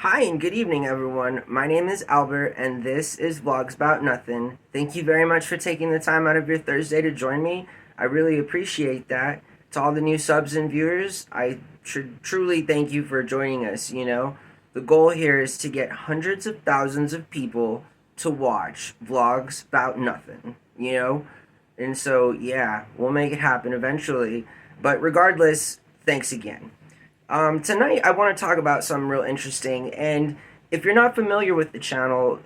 Hi and good evening, everyone. My name is Albert, and this is VlogsBoutNothin. Thank you very much for taking the time out of your Thursday to join me. I really appreciate that. To all the new subs and viewers, I should truly thank you for joining us. The goal here is to get hundreds of thousands of people to watch Vlogs About Nothing, And so, yeah, we'll make it happen eventually. But regardless, thanks again. Tonight, I want to talk about something real interesting. And if you're not familiar with the channel,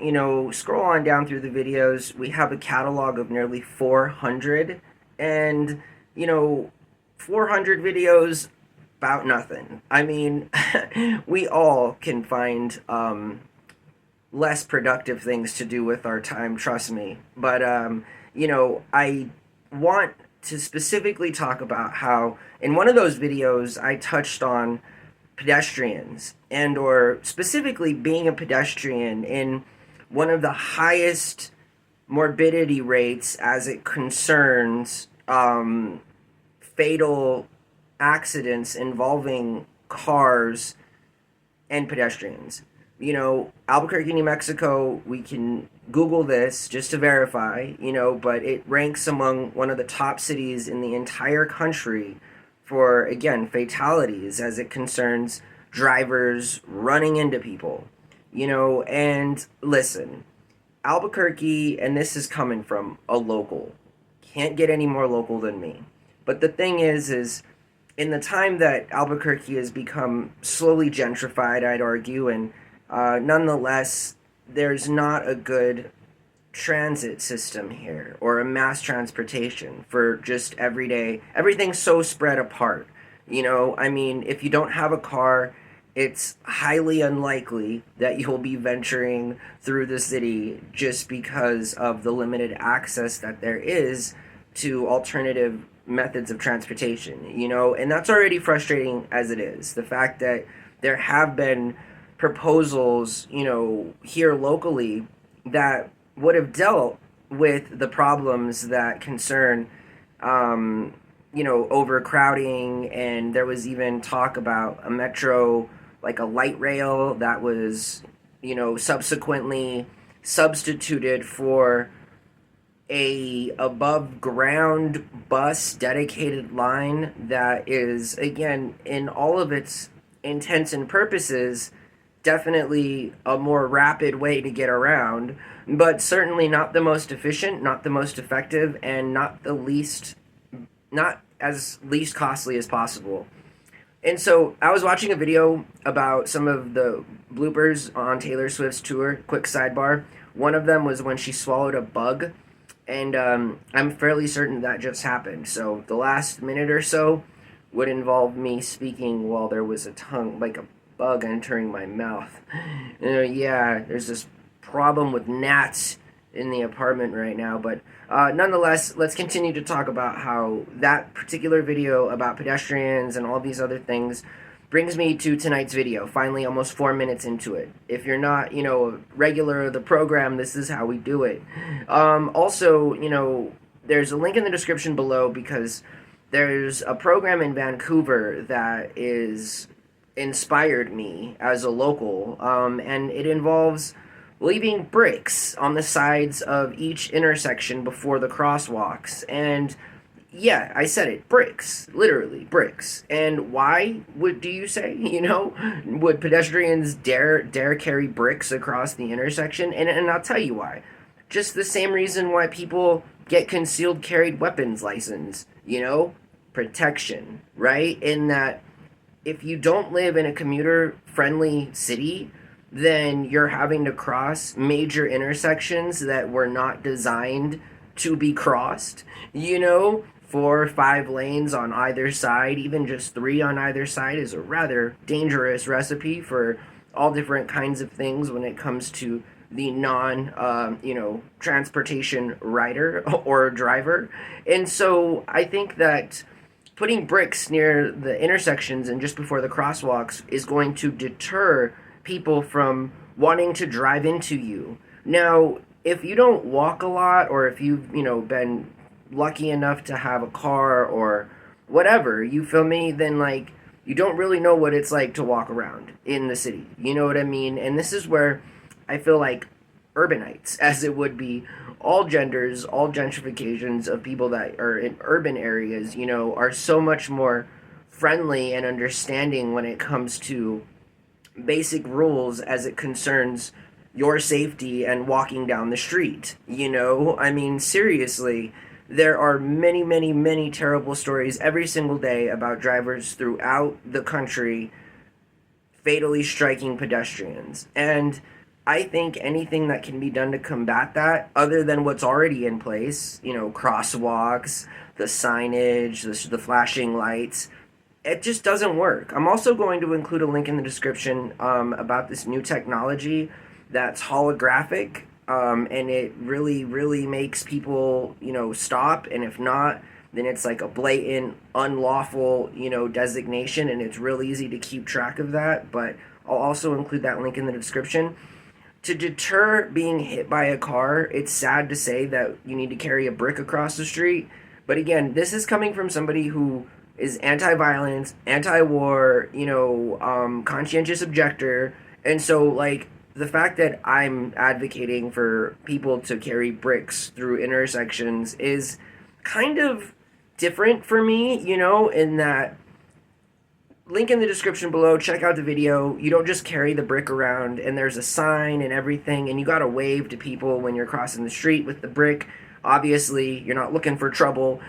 scroll on down through the videos. We have a catalog of nearly 400. And, 400 videos about nothing. I mean, we all can find less productive things to do with our time, trust me. But, I want to specifically talk about how in one of those videos I touched on pedestrians and or specifically being a pedestrian in one of the highest morbidity rates as it concerns fatal accidents involving cars and pedestrians. Albuquerque, New Mexico, we can Google this just to verify, but it ranks among one of the top cities in the entire country for, again, fatalities as it concerns drivers running into people. And listen, Albuquerque, and this is coming from a local, can't get any more local than me. But the thing is in the time that Albuquerque has become slowly gentrified, I'd argue, and nonetheless, there's not a good transit system here or a mass transportation for just everyday. Everything's so spread apart. If you don't have a car, it's highly unlikely that you'll be venturing through the city just because of the limited access that there is to alternative methods of transportation, and that's already frustrating as it is. The fact that there have been proposals, here locally that would have dealt with the problems that concern, overcrowding, and there was even talk about a metro, like a light rail that was, subsequently substituted for a above ground bus dedicated line that is, again, in all of its intents and purposes, definitely a more rapid way to get around, but certainly not the most efficient, not the most effective, and not as least costly as possible. And so I was watching a video about some of the bloopers on Taylor Swift's tour. Quick sidebar. One of them was when she swallowed a bug, and I'm fairly certain that just happened. So the last minute or so would involve me speaking while there was a bug entering my mouth. Yeah, there's this problem with gnats in the apartment right now, but nonetheless, let's continue to talk about how that particular video about pedestrians and all these other things brings me to tonight's video, finally almost 4 minutes into it. If you're not, a regular of the program, this is how we do it. Also, there's a link in the description below because there's a program in Vancouver that is inspired me as a local, and it involves leaving bricks on the sides of each intersection before the crosswalks. And yeah, I said it, bricks, literally bricks. And why do you say? Would pedestrians dare carry bricks across the intersection? And I'll tell you why. Just the same reason why people get concealed carried weapons license. Protection, right? In that if you don't live in a commuter-friendly city, then you're having to cross major intersections that were not designed to be crossed. 4 or 5 lanes on either side, even just 3 on either side, is a rather dangerous recipe for all different kinds of things when it comes to the transportation rider or driver. And so I think that putting bricks near the intersections and just before the crosswalks is going to deter people from wanting to drive into you. Now, if you don't walk a lot, or if you've, been lucky enough to have a car or whatever, you feel me, then you don't really know what it's like to walk around in the city. You know what I mean? And this is where I feel like urbanites, as it would be, all genders, all gentrifications of people that are in urban areas, are so much more friendly and understanding when it comes to basic rules as it concerns your safety and walking down the street. I mean, seriously, there are many, many, many terrible stories every single day about drivers throughout the country fatally striking pedestrians. And I think anything that can be done to combat that, other than what's already in place, crosswalks, the signage, the flashing lights, it just doesn't work. I'm also going to include a link in the description about this new technology that's holographic, and it really, really makes people, stop. And if not, then it's like a blatant, unlawful, designation, and it's real easy to keep track of that. But I'll also include that link in the description. To deter being hit by a car, it's sad to say that you need to carry a brick across the street. But again, this is coming from somebody who is anti-violence, anti-war, conscientious objector. And so, like, the fact that I'm advocating for people to carry bricks through intersections is kind of different for me, in that link in the description below, check out the video. You don't just carry the brick around and there's a sign and everything, and you gotta wave to people when you're crossing the street with the brick. Obviously, you're not looking for trouble,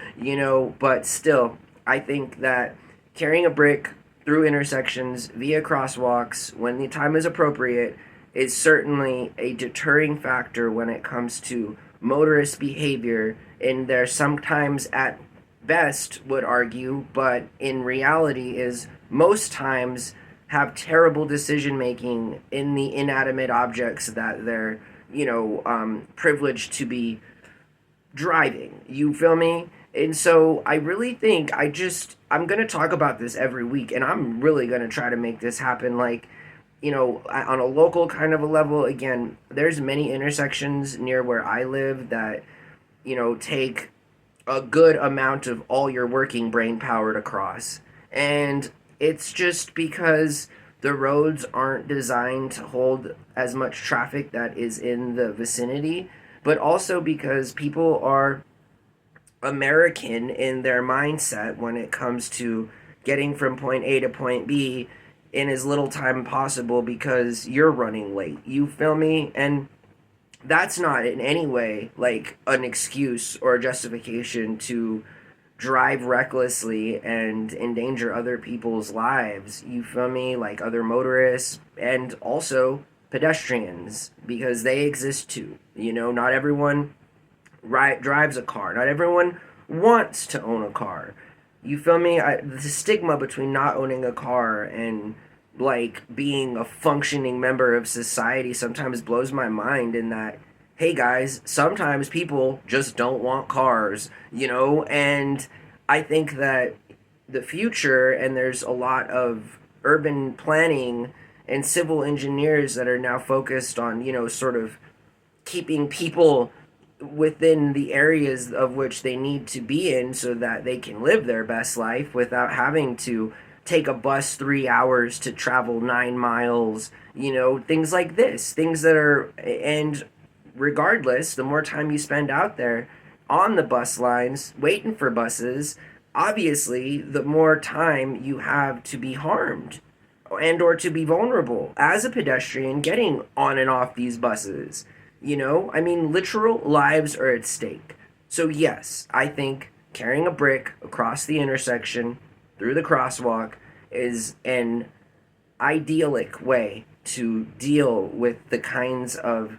but still, I think that carrying a brick through intersections via crosswalks when the time is appropriate is certainly a deterring factor when it comes to motorist behavior. And there sometimes, at best, would argue, but in reality is most times have terrible decision making in the inanimate objects that they're privileged to be driving. You feel me? And so I really think I'm going to talk about this every week, and I'm really going to try to make this happen, like, on a local kind of a level. Again, there's many intersections near where I live that, take a good amount of all your working brain power to cross. And it's just because the roads aren't designed to hold as much traffic that is in the vicinity, but also because people are American in their mindset when it comes to getting from point A to point B in as little time possible because you're running late. You feel me? And that's not in any way like an excuse or a justification to drive recklessly and endanger other people's lives. You feel me? Like other motorists and also pedestrians, because they exist too. Not everyone drives a car. Not everyone wants to own a car. You feel me? The stigma between not owning a car and like being a functioning member of society sometimes blows my mind, in that, hey guys, sometimes people just don't want cars, and I think that the future, and there's a lot of urban planning and civil engineers that are now focused on, sort of keeping people within the areas of which they need to be in so that they can live their best life without having to take a bus 3 hours to travel 9 miles, things like this, things that are, and regardless, the more time you spend out there on the bus lines waiting for buses, obviously the more time you have to be harmed and or to be vulnerable as a pedestrian getting on and off these buses. I mean, literal lives are at stake. So yes, I think carrying a brick across the intersection through the crosswalk is an idyllic way to deal with the kinds of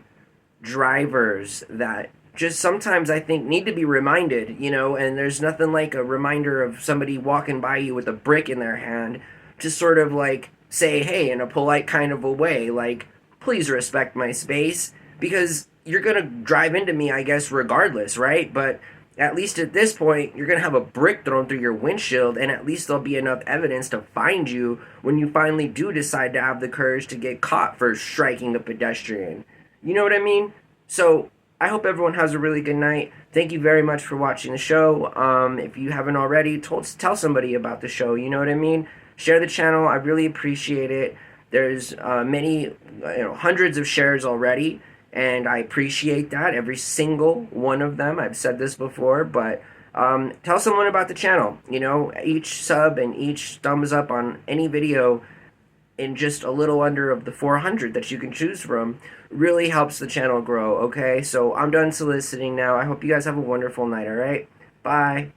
drivers that just sometimes I think need to be reminded, and there's nothing like a reminder of somebody walking by you with a brick in their hand to sort of like say, hey, in a polite kind of a way, like, please respect my space, because you're going to drive into me, I guess, regardless, right? But at least at this point, you're going to have a brick thrown through your windshield, and at least there'll be enough evidence to find you when you finally do decide to have the courage to get caught for striking a pedestrian. You know what I mean? So I hope everyone has a really good night. Thank you very much for watching the show. If you haven't already, tell somebody about the show. You know what I mean? Share the channel. I really appreciate it. There's many, hundreds of shares already, and I appreciate that, every single one of them. I've said this before, but tell someone about the channel. Each sub and each thumbs up on any video in just a little under of the 400 that you can choose from really helps the channel grow, okay? So I'm done soliciting now. I hope you guys have a wonderful night, all right? Bye.